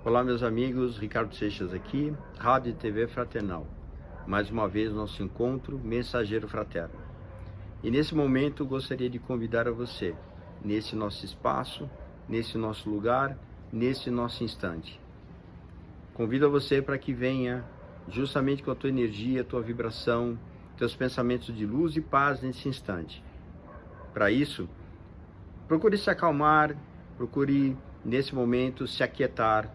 Olá, meus amigos, Ricardo Seixas aqui, Rádio e TV Fraternal. Mais uma vez, nosso encontro Mensageiro Fraterno. E nesse momento, gostaria de convidar a você, nesse nosso espaço, nesse nosso lugar, nesse nosso instante. Convido a você para que venha, justamente com a tua energia, a tua vibração, teus pensamentos de luz e paz nesse instante. Para isso, procure se acalmar, procure nesse momento se aquietar.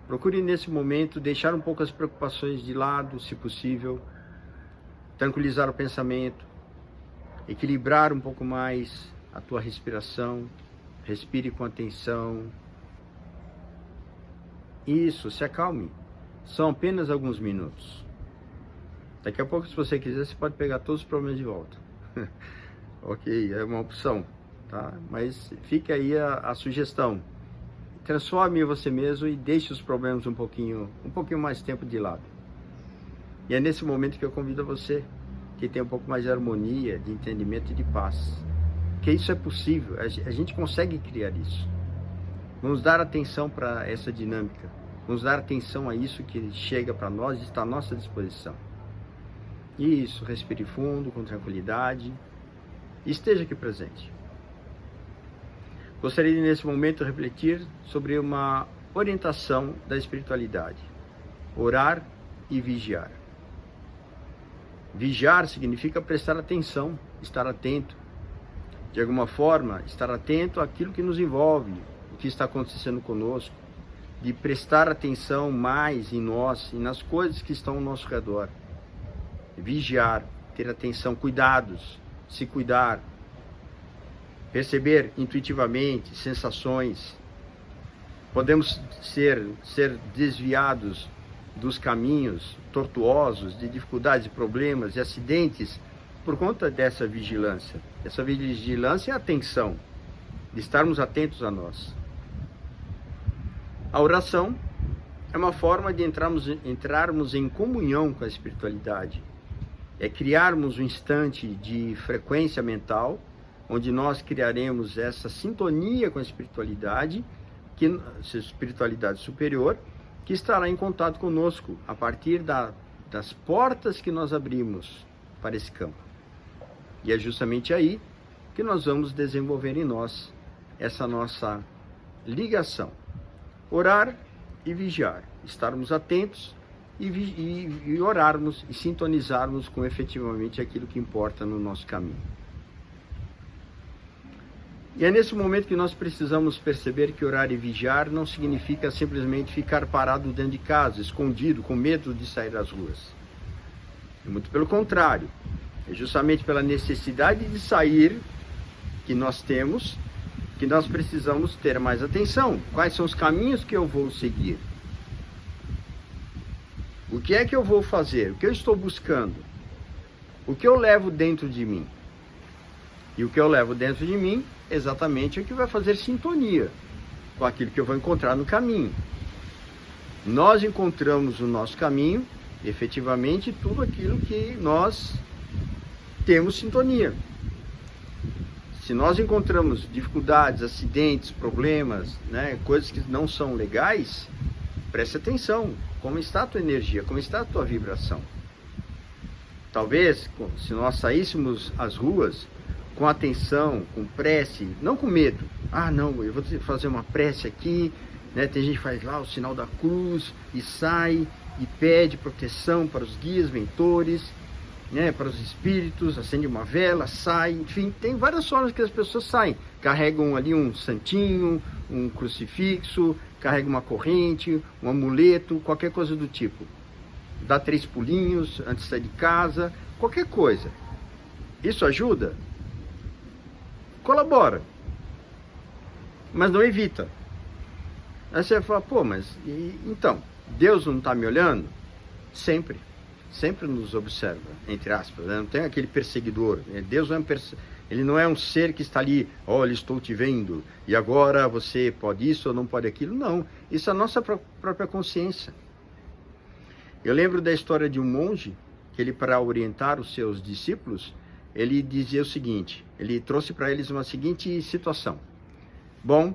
Procure nesse momento deixar um pouco as preocupações de lado, se possível, tranquilizar o pensamento, equilibrar um pouco mais a tua respiração, respire com atenção. Isso, se acalme. São apenas alguns minutos. Daqui a pouco, se você quiser, você pode pegar todos os problemas de volta. Ok, é uma opção, tá? Mas fica aí a sugestão. Transforme você mesmo e deixe os problemas um pouquinho mais tempo de lado. E é nesse momento que eu convido você que tenha um pouco mais de harmonia, de entendimento e de paz. Porque isso é possível, a gente consegue criar isso. Vamos dar atenção para essa dinâmica. Vamos dar atenção a isso que chega para nós e está à nossa disposição. Isso, respire fundo, com tranquilidade. E esteja aqui presente. Gostaria de, nesse momento, refletir sobre uma orientação da espiritualidade. Orar e vigiar. Vigiar significa prestar atenção, estar atento. De alguma forma, estar atento àquilo que nos envolve, o que está acontecendo conosco. De prestar atenção mais em nós e nas coisas que estão ao nosso redor. Vigiar, ter atenção, cuidados, se cuidar. Perceber intuitivamente sensações. Podemos ser desviados dos caminhos tortuosos, de dificuldades, de problemas, de acidentes, por conta dessa vigilância. Essa vigilância é a atenção, de estarmos atentos a nós. A oração é uma forma de entrarmos em comunhão com a espiritualidade. É criarmos um instante de frequência mental, onde nós criaremos essa sintonia com a espiritualidade superior, que estará em contato conosco a partir das portas que nós abrimos para esse campo. E é justamente aí que nós vamos desenvolver em nós essa nossa ligação. Orar e vigiar, estarmos atentos e orarmos e sintonizarmos com efetivamente aquilo que importa no nosso caminho. E é nesse momento que nós precisamos perceber que orar e vigiar não significa simplesmente ficar parado dentro de casa, escondido, com medo de sair às ruas. É muito pelo contrário. É justamente pela necessidade de sair que nós temos, que nós precisamos ter mais atenção. Quais são os caminhos que eu vou seguir? O que é que eu vou fazer? O que eu estou buscando? O que eu levo dentro de mim? E o que eu levo dentro de mim, exatamente é o que vai fazer sintonia com aquilo que eu vou encontrar no caminho. Nós encontramos no nosso caminho, efetivamente, tudo aquilo que nós temos sintonia. Se nós encontramos dificuldades, acidentes, problemas, coisas que não são legais, preste atenção. Como está a tua energia? Como está a tua vibração? Talvez, se nós saíssemos às ruas com atenção, com prece, não com medo. Ah, não, eu vou fazer uma prece aqui, Tem gente que faz lá o sinal da cruz e sai e pede proteção para os guias, mentores, para os espíritos, acende uma vela, sai, enfim, tem várias formas que as pessoas saem. Carregam ali um santinho, um crucifixo, carregam uma corrente, um amuleto, qualquer coisa do tipo. Dá 3 pulinhos antes de sair de casa, qualquer coisa. Isso ajuda? Colabora, mas não evita. Aí você fala, então, Deus não está me olhando? Sempre nos observa, entre aspas, não tem aquele perseguidor. Deus não ele não é um ser que está ali, olha, estou te vendo, e agora você pode isso ou não pode aquilo. Não, isso é a nossa própria consciência. Eu lembro da história de um monge, que ele, para orientar os seus discípulos, ele dizia o seguinte, ele trouxe para eles uma seguinte situação. Bom,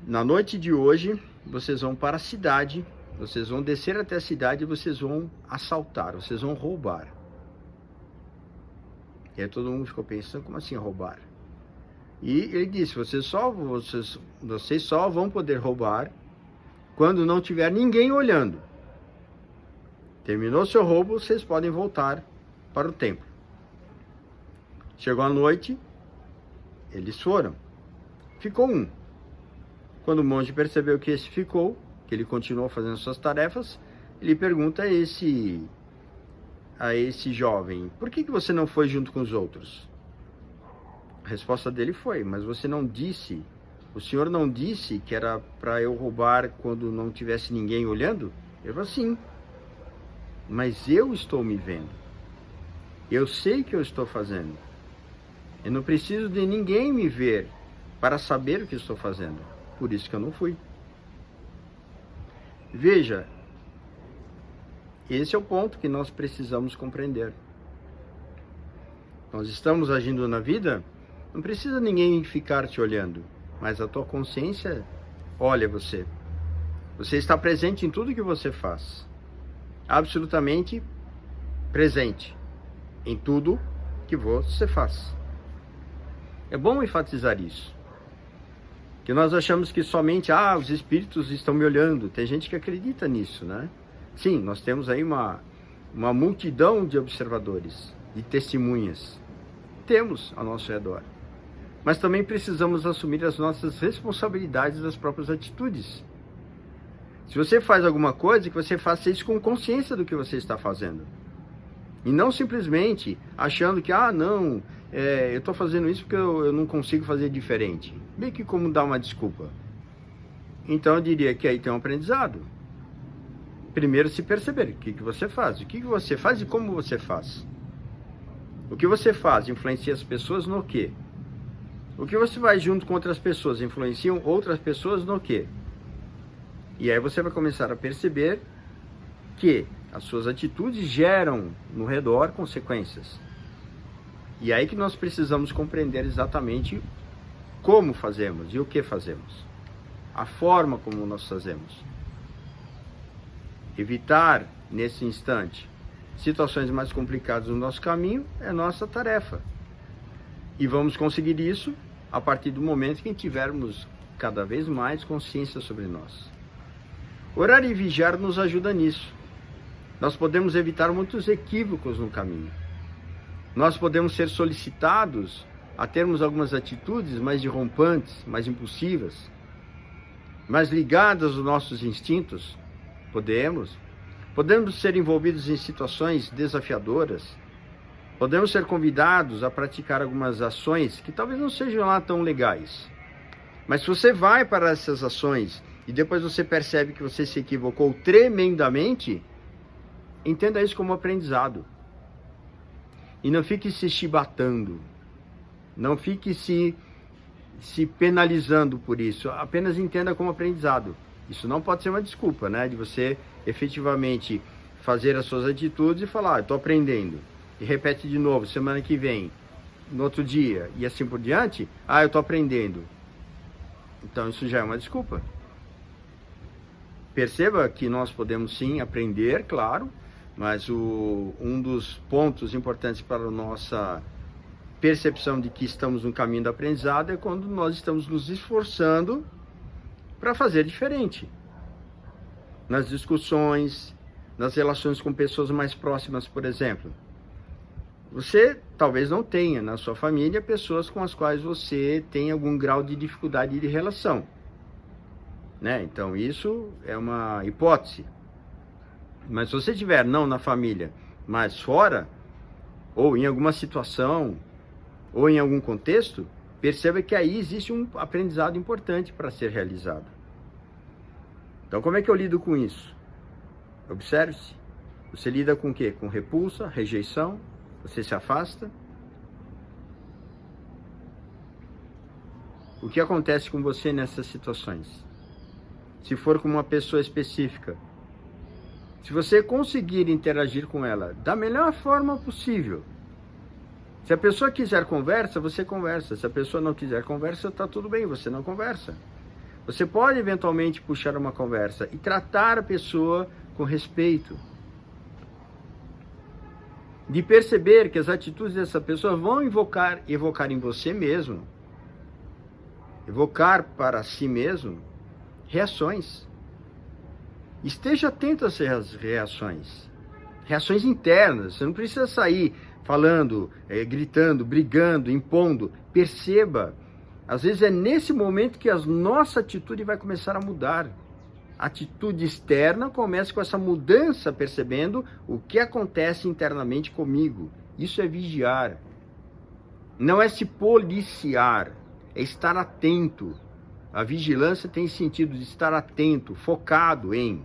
na noite de hoje, vocês vão para a cidade, vocês vão descer até a cidade e vocês vão assaltar, vocês vão roubar. E aí todo mundo ficou pensando, como assim roubar? E ele disse, vocês só vão poder roubar quando não tiver ninguém olhando. Terminou seu roubo, vocês podem voltar para o templo. Chegou a noite, eles foram. Ficou um. Quando o monge percebeu que esse ficou, que ele continuou fazendo suas tarefas, ele pergunta a esse jovem, por que você não foi junto com os outros? A resposta dele foi, mas você não disse, o senhor não disse que era para eu roubar quando não tivesse ninguém olhando? Ele falou, sim, mas eu estou me vendo. Eu sei que eu estou fazendo. Eu não preciso de ninguém me ver para saber o que estou fazendo. Por isso que eu não fui. Veja, esse é o ponto que nós precisamos compreender. Nós estamos agindo na vida, não precisa ninguém ficar te olhando, mas a tua consciência olha você. Você está presente em tudo que você faz. Absolutamente presente em tudo que você faz. É bom enfatizar isso. Que nós achamos que somente, os espíritos estão me olhando. Tem gente que acredita nisso, né? Sim, nós temos aí uma multidão de observadores, de testemunhas. Temos ao nosso redor. Mas também precisamos assumir as nossas responsabilidades das próprias atitudes. Se você faz alguma coisa, que você faça isso com consciência do que você está fazendo. E não simplesmente achando que, eu estou fazendo isso porque eu não consigo fazer diferente. Meio que como dar uma desculpa. Então eu diria que aí tem um aprendizado. Primeiro se perceber o que você faz. O que você faz e como você faz. O que você faz influencia as pessoas no quê? O que você faz junto com outras pessoas influenciam outras pessoas no quê? E aí você vai começar a perceber que as suas atitudes geram no redor consequências. E aí que nós precisamos compreender exatamente como fazemos e o que fazemos. A forma como nós fazemos. Evitar, nesse instante, situações mais complicadas no nosso caminho é nossa tarefa. E vamos conseguir isso a partir do momento que tivermos cada vez mais consciência sobre nós. Orar e vigiar nos ajuda nisso. Nós podemos evitar muitos equívocos no caminho. Nós podemos ser solicitados a termos algumas atitudes mais irrompantes, mais impulsivas, mais ligadas aos nossos instintos. Podemos ser envolvidos em situações desafiadoras. Podemos ser convidados a praticar algumas ações que talvez não sejam lá tão legais. Mas se você vai para essas ações e depois você percebe que você se equivocou tremendamente, entenda isso como aprendizado. E não fique se chibatando. Não fique se penalizando por isso. Apenas entenda como aprendizado. Isso não pode ser uma desculpa, né? De você efetivamente fazer as suas atitudes e falar, estou aprendendo. E repete de novo, semana que vem, no outro dia, e assim por diante, eu estou aprendendo. Então isso já é uma desculpa. Perceba que nós podemos sim aprender, claro, mas um dos pontos importantes para a nossa percepção de que estamos no caminho do aprendizado é quando nós estamos nos esforçando para fazer diferente. Nas discussões, nas relações com pessoas mais próximas, por exemplo. Você talvez não tenha na sua família pessoas com as quais você tem algum grau de dificuldade de relação. Né? Então isso é uma hipótese. Mas se você tiver não na família, mas fora, ou em alguma situação, ou em algum contexto, perceba que aí existe um aprendizado importante para ser realizado. Então como é que eu lido com isso? Observe-se. Você lida com o quê? Com repulsa, rejeição? Você se afasta? O que acontece com você nessas situações? Se for com uma pessoa específica, se você conseguir interagir com ela da melhor forma possível, se a pessoa quiser conversa, você conversa. Se a pessoa não quiser conversa, está tudo bem, você não conversa. Você pode eventualmente puxar uma conversa e tratar a pessoa com respeito. De perceber que as atitudes dessa pessoa vão evocar em você mesmo, evocar para si mesmo reações. Esteja atento a essas reações internas. Você não precisa sair falando, gritando, brigando, impondo. Perceba, às vezes é nesse momento que a nossa atitude vai começar a mudar. A atitude externa começa com essa mudança, percebendo o que acontece internamente comigo. Isso é vigiar. Não é se policiar, é estar atento. A vigilância tem sentido de estar atento, focado em.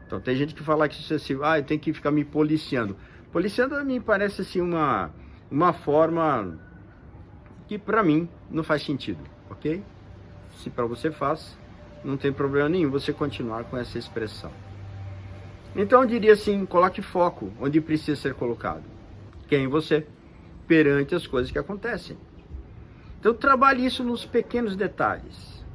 Então tem gente que fala que isso é assim, eu tenho que ficar me policiando. Policiando a mim parece assim uma forma que para mim não faz sentido, ok? Se para você faz, não tem problema nenhum você continuar com essa expressão. Então eu diria assim, coloque foco onde precisa ser colocado. Quem você? Perante as coisas que acontecem. Então trabalhe isso nos pequenos detalhes.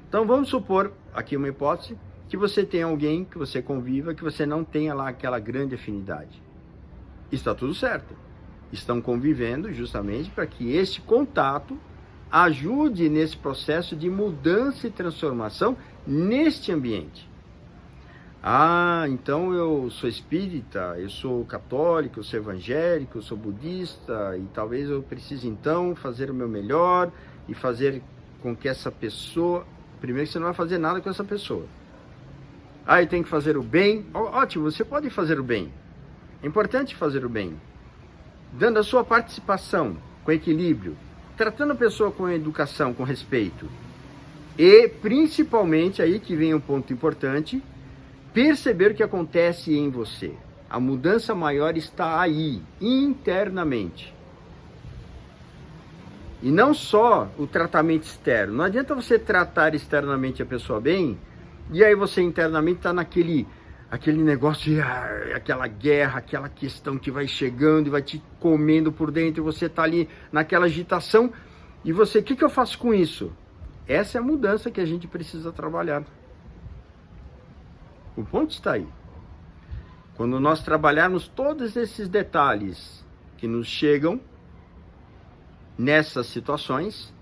Então vamos supor, aqui uma hipótese, que você tem alguém que você conviva, que você não tenha lá aquela grande afinidade. Está tudo certo. Estão convivendo justamente para que este contato ajude nesse processo de mudança e transformação neste ambiente. Então eu sou espírita, eu sou católico, eu sou evangélico, eu sou budista, e talvez eu precise então fazer o meu melhor e fazer com que essa pessoa... Primeiro que você não vai fazer nada com essa pessoa. Eu tenho que fazer o bem. Ótimo, você pode fazer o bem. É importante fazer o bem. Dando a sua participação com equilíbrio, tratando a pessoa com educação, com respeito. E, principalmente, aí que vem um ponto importante, perceber o que acontece em você. A mudança maior está aí, internamente. E não só o tratamento externo. Não adianta você tratar externamente a pessoa bem, e aí você internamente está naquele negócio, aquela guerra, aquela questão que vai chegando e vai te comendo por dentro, e você está ali naquela agitação, e você, o que eu faço com isso? Essa é a mudança que a gente precisa trabalhar. O ponto está aí. Quando nós trabalharmos todos esses detalhes que nos chegam nessas situações,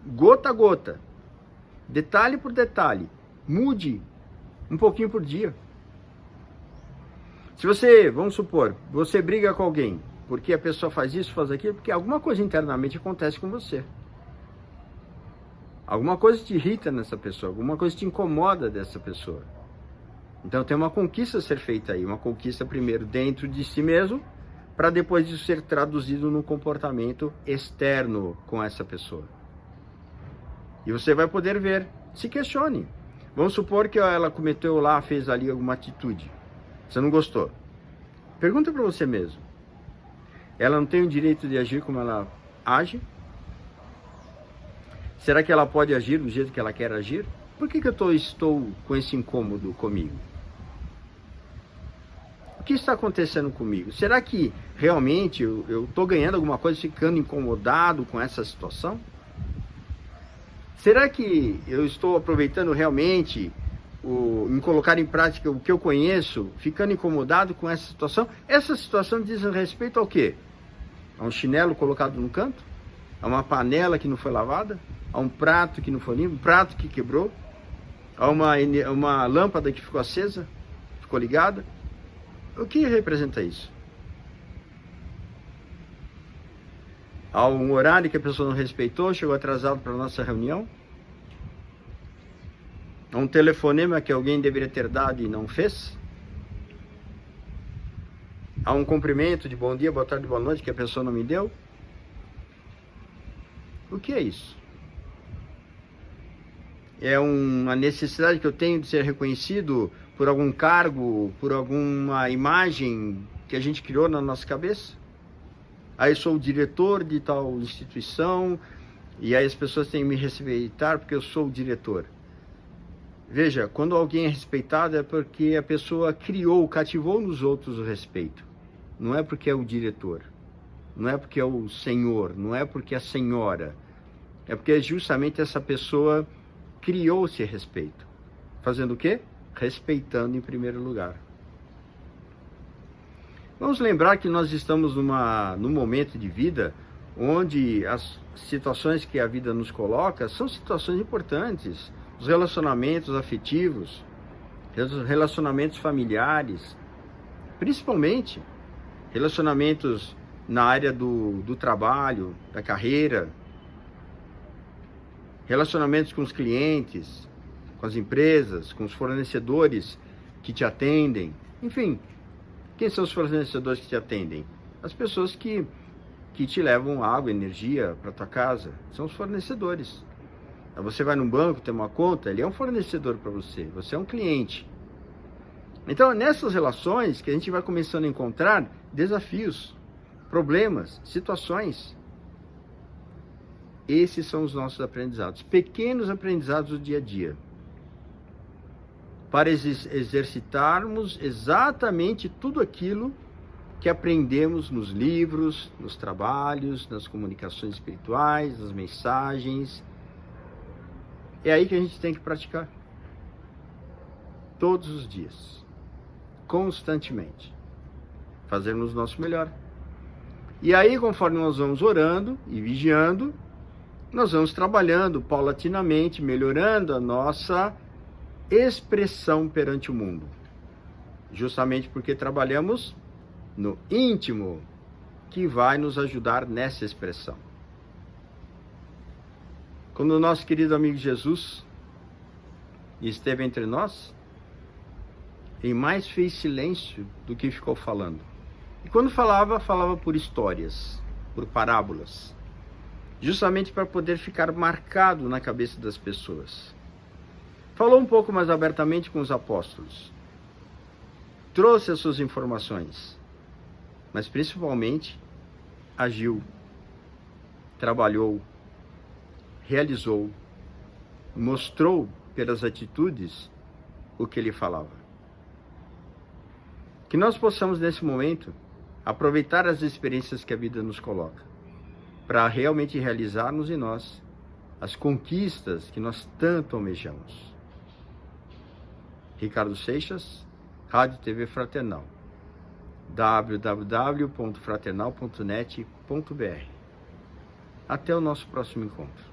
gota a gota, detalhe por detalhe, mude um pouquinho por dia. Se você, vamos supor, você briga com alguém, porque a pessoa faz isso, faz aquilo, porque alguma coisa internamente acontece com você. Alguma coisa te irrita nessa pessoa, alguma coisa te incomoda dessa pessoa. Então tem uma conquista a ser feita aí, uma conquista primeiro dentro de si mesmo, para depois isso ser traduzido no comportamento externo com essa pessoa. E você vai poder ver, se questione. Vamos supor que ela cometeu lá, fez ali alguma atitude. Você não gostou. Pergunta para você mesmo. Ela não tem o direito de agir como ela age? Será que ela pode agir do jeito que ela quer agir? Por que eu estou com esse incômodo comigo? O que está acontecendo comigo? Será que realmente eu estou ganhando alguma coisa ficando incomodado com essa situação? Será que eu estou aproveitando realmente em colocar em prática o que eu conheço, ficando incomodado com essa situação? Essa situação diz respeito ao quê? A um chinelo colocado no canto? A uma panela que não foi lavada? A um prato que não foi limpo? Um prato que quebrou? A uma lâmpada que ficou acesa? Ficou ligada? O que representa isso? Há um horário que a pessoa não respeitou, chegou atrasado para a nossa reunião? Há um telefonema que alguém deveria ter dado e não fez? Há um cumprimento de bom dia, boa tarde, boa noite que a pessoa não me deu? O que é isso? É uma necessidade que eu tenho de ser reconhecido por algum cargo, por alguma imagem que a gente criou na nossa cabeça? Aí eu sou o diretor de tal instituição e aí as pessoas têm que me respeitar porque eu sou o diretor. Veja, quando alguém é respeitado é porque a pessoa cativou nos outros o respeito. Não é porque é o diretor, não é porque é o senhor, não é porque é a senhora. É porque justamente essa pessoa criou esse respeito. Fazendo o quê? Respeitando em primeiro lugar. Vamos lembrar que nós estamos num momento de vida onde as situações que a vida nos coloca são situações importantes. Os relacionamentos afetivos, os relacionamentos familiares, principalmente relacionamentos na área do trabalho, da carreira, relacionamentos com os clientes, com as empresas, com os fornecedores que te atendem, enfim. Quem são os fornecedores que te atendem? As pessoas que te levam água, energia para tua casa. São os fornecedores. Você vai num banco, tem uma conta, ele é um fornecedor para você. Você é um cliente. Então, é nessas relações que a gente vai começando a encontrar desafios, problemas, situações. Esses são os nossos aprendizados. Pequenos aprendizados do dia a dia. Para exercitarmos exatamente tudo aquilo que aprendemos nos livros, nos trabalhos, nas comunicações espirituais, nas mensagens. É aí que a gente tem que praticar. Todos os dias. Constantemente. Fazermos o nosso melhor. E aí, conforme nós vamos orando e vigiando, nós vamos trabalhando paulatinamente, melhorando a nossa expressão perante o mundo. Justamente porque trabalhamos no íntimo, que vai nos ajudar nessa expressão. Quando o nosso querido amigo Jesus esteve entre nós, ele mais fez silêncio do que ficou falando. E quando falava por histórias, por parábolas, justamente para poder ficar marcado na cabeça das pessoas. Falou um pouco mais abertamente com os apóstolos. Trouxe as suas informações. Mas principalmente agiu, trabalhou, realizou, mostrou pelas atitudes o que ele falava. Que nós possamos nesse momento aproveitar as experiências que a vida nos coloca para realmente realizarmos em nós as conquistas que nós tanto almejamos. Ricardo Seixas, Rádio TV Fraternal, www.fraternal.net.br. Até o nosso próximo encontro.